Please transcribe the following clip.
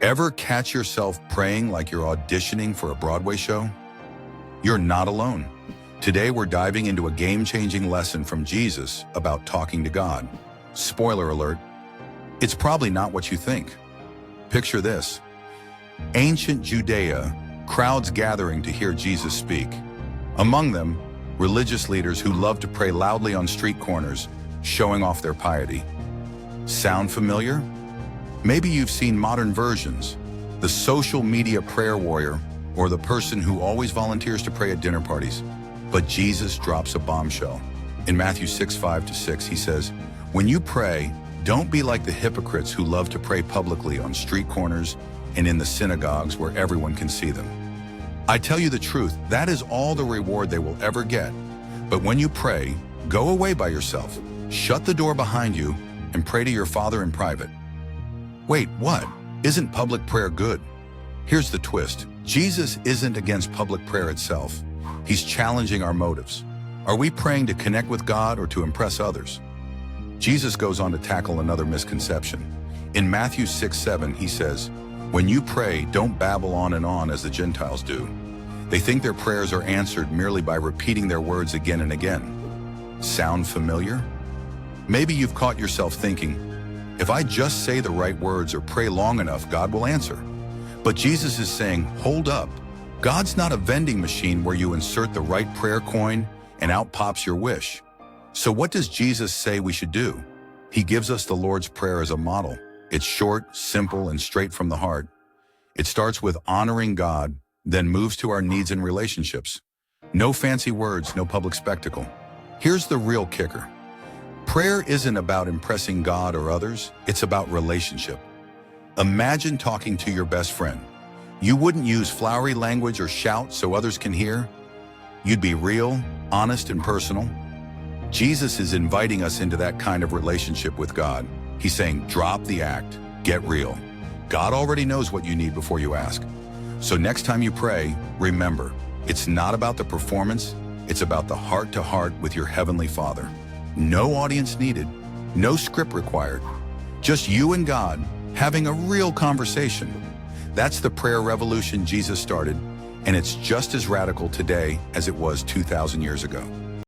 Ever catch yourself praying like you're auditioning for a Broadway show? You're not alone. Today we're diving into a game-changing lesson from Jesus about talking to God. Spoiler alert, it's probably not what you think. Picture this. Ancient Judea, crowds gathering to hear Jesus speak. Among them, religious leaders who love to pray loudly on street corners, showing off their piety. Sound familiar? Maybe you've seen modern versions, the social media prayer warrior, or the person who always volunteers to pray at dinner parties. But Jesus drops a bombshell. In Matthew 6:5-6, he says, "When you pray, don't be like the hypocrites who love to pray publicly on street corners and in the synagogues where everyone can see them. I tell you the truth, that is all the reward they will ever get. But when you pray, go away by yourself, shut the door behind you, and pray to your Father in private." Wait, what? Isn't public prayer good? Here's the twist. Jesus isn't against public prayer itself. He's challenging our motives. Are we praying to connect with God or to impress others? Jesus goes on to tackle another misconception. In Matthew 6:7, he says, "When you pray, don't babble on and on as the Gentiles do. They think their prayers are answered merely by repeating their words again and again." Sound familiar? Maybe you've caught yourself thinking, if I just say the right words or pray long enough, God will answer. But Jesus is saying, hold up. God's not a vending machine where you insert the right prayer coin and out pops your wish. So what does Jesus say we should do? He gives us the Lord's Prayer as a model. It's short, simple, and straight from the heart. It starts with honoring God, then moves to our needs and relationships. No fancy words, no public spectacle. Here's the real kicker. Prayer isn't about impressing God or others, it's about relationship. Imagine talking to your best friend. You wouldn't use flowery language or shout so others can hear. You'd be real, honest, and personal. Jesus is inviting us into that kind of relationship with God. He's saying, drop the act, get real. God already knows what you need before you ask. So next time you pray, remember, it's not about the performance, it's about the heart-to-heart with your Heavenly Father. No audience needed, no script required. Just you and God having a real conversation. That's the prayer revolution Jesus started, and it's just as radical today as it was 2,000 years ago.